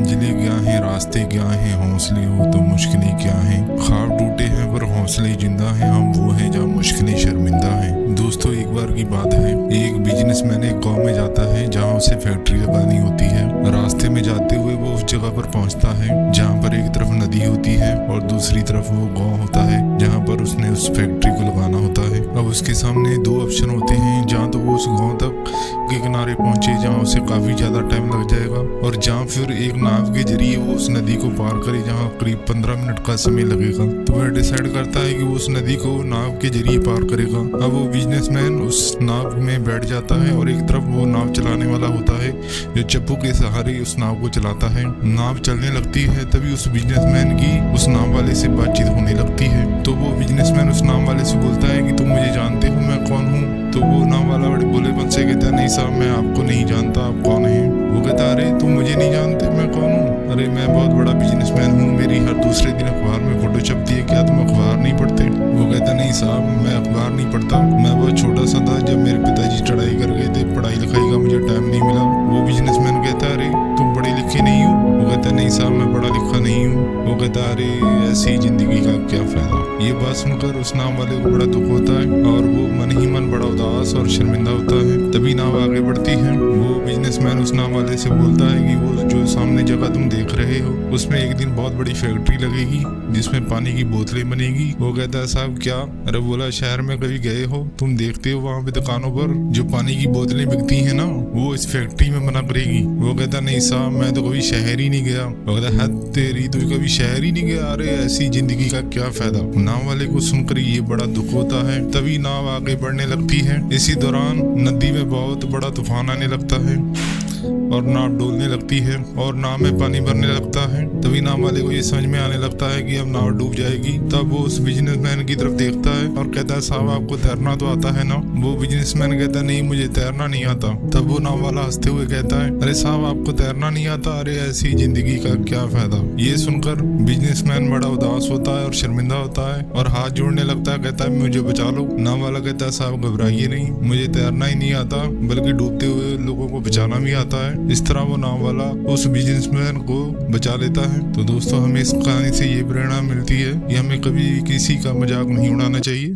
मंजिलें क्या हैं, रास्ते क्या हैं, हौसले हो तो मुश्किलें क्या हैं। ख्वाब टूटे हैं पर हौसले जिंदा हैं, हम वो हैं जहाँ मुश्किलें शर्मिंदा हैं। दोस्तों एक बार की बात है, एक बिजनेसमैन एक गांव में जाता है जहाँ उसे फैक्ट्री लगानी होती है। रास्ते में जाते हुए वो उस जगह पर पहुंचता है जहाँ पर एक तरफ नदी होती है और दूसरी तरफ वो गाँव होता है जहाँ पर उसने उस फैक्ट्री को लगाना होता है। अब उसके सामने दो ऑप्शन होते हैं, जहाँ तो वो उस गाँव तक के किनारे पहुंचे जहाँ उसे काफी ज्यादा टाइम लग जाएगा, और जहाँ फिर एक नाव के जरिए वो उस नदी को पार करे जहाँ करीब 15 मिनट का समय लगेगा। तो वह डिसाइड करता है कि वो उस नदी को नाव के जरिए पार करेगा। अब वो बिजनेसमैन उस नाव में बैठ जाता है और एक तरफ वो नाव चलाने वाला होता है जो चप्पू के सहारे उस नाव को चलाता है। नाव चलने लगती है तभी उस बिजनेसमैन की उस नाव वाले से बातचीत होने लगती है। तो वो बिजनेसमैन उस नाव वाले से बोलता है कि तुम मुझे जानते हो, मैं कौन हूँ। तो वो नाव वाला बड़े भोलेपन से कहता है, नहीं साहब मैं आपको नहीं जानता, आप कौन हैं। वो कहता है, अरे तुम मुझे नहीं जानते, मैं कौन हूँ। अरे मैं बहुत बड़ा बिजनेसमैन हूँ, मेरी हर दूसरे दिन अखबार में फोटो छपती है, क्या तुम अखबार नहीं पढ़ते। वो कहता नहीं साहब मैं अखबार नहीं पढ़ता, मैं बहुत छोटा सा था जब मेरे पिताजी चढ़ाई कर गए थे, पढ़ाई लिखाई का मुझे टाइम नहीं मिला। वो बिजनेसमैन कहता है, अरे तुम पढ़े लिखे नहीं हो। वो कहता नहीं साहब मैं पढ़ा लिखा नहीं हूँ। वो कहता अरे ऐसी जिंदगी का क्या फायदा। ये बात सुनकर उस नाव वाले को बड़ा दुख होता है और वो मन ही मन बड़ा उदास और शर्मिंदा होता है। तभी नाव आगे बढ़ती है। वो बिजनेसमैन उस नाव वाले से बोलता है कि वो जो सामने जगह तुम देख रहे हो उसमें एक दिन बहुत बड़ी फैक्ट्री लगेगी जिसमें पानी की बोतलें बनेगी। वो कहता है साहब क्या। अरे बोला शहर में कभी गए हो, तुम देखते हो वहाँ पे दुकानों पर जो पानी की बोतलें बिकती है ना, वो इस फैक्ट्री में बना करेगी। वो कहता नहीं साहब मैं तो कभी शहर ही नहीं गया। वो कहता हद तेरी, तू कभी शहर ही नहीं गया, अरे ऐसी जिंदगी का क्या फायदा। नाव वाले को सुनकर ये बड़ा दुख होता है। तभी नाव आगे बढ़ने लगती है। इसी दौरान नदी में बहुत बड़ा तूफान आने लगता है और नाव डोलने लगती है और नाव में पानी भरने लगता है। तभी नाव वाले को ये समझ में आने लगता है कि अब नाव डूब जाएगी। तब वो उस बिजनेसमैन की तरफ देखता है और कहता है साहब आपको तैरना तो आता है ना। वो बिजनेसमैन कहता है नहीं मुझे तैरना नहीं आता। तब वो नाव वाला हंसते हुए कहता है, अरे साहब आपको तैरना नहीं आता, अरे ऐसी जिंदगी का क्या फायदा। ये सुनकर बिजनेसमैन बड़ा उदास होता है और शर्मिंदा होता है और हाथ जोड़ने लगता है, कहता है मुझे बचा लो। नाव वाला कहता है साहब घबराइए नहीं, मुझे तैरना ही नहीं आता बल्कि डूबते हुए लोगों को बचाना भी आता है। इस तरह वो नाव वाला उस बिजनेसमैन को बचा लेता है। तो दोस्तों हमें इस कहानी से ये प्रेरणा मिलती है कि हमें कभी किसी का मजाक नहीं उड़ाना चाहिए।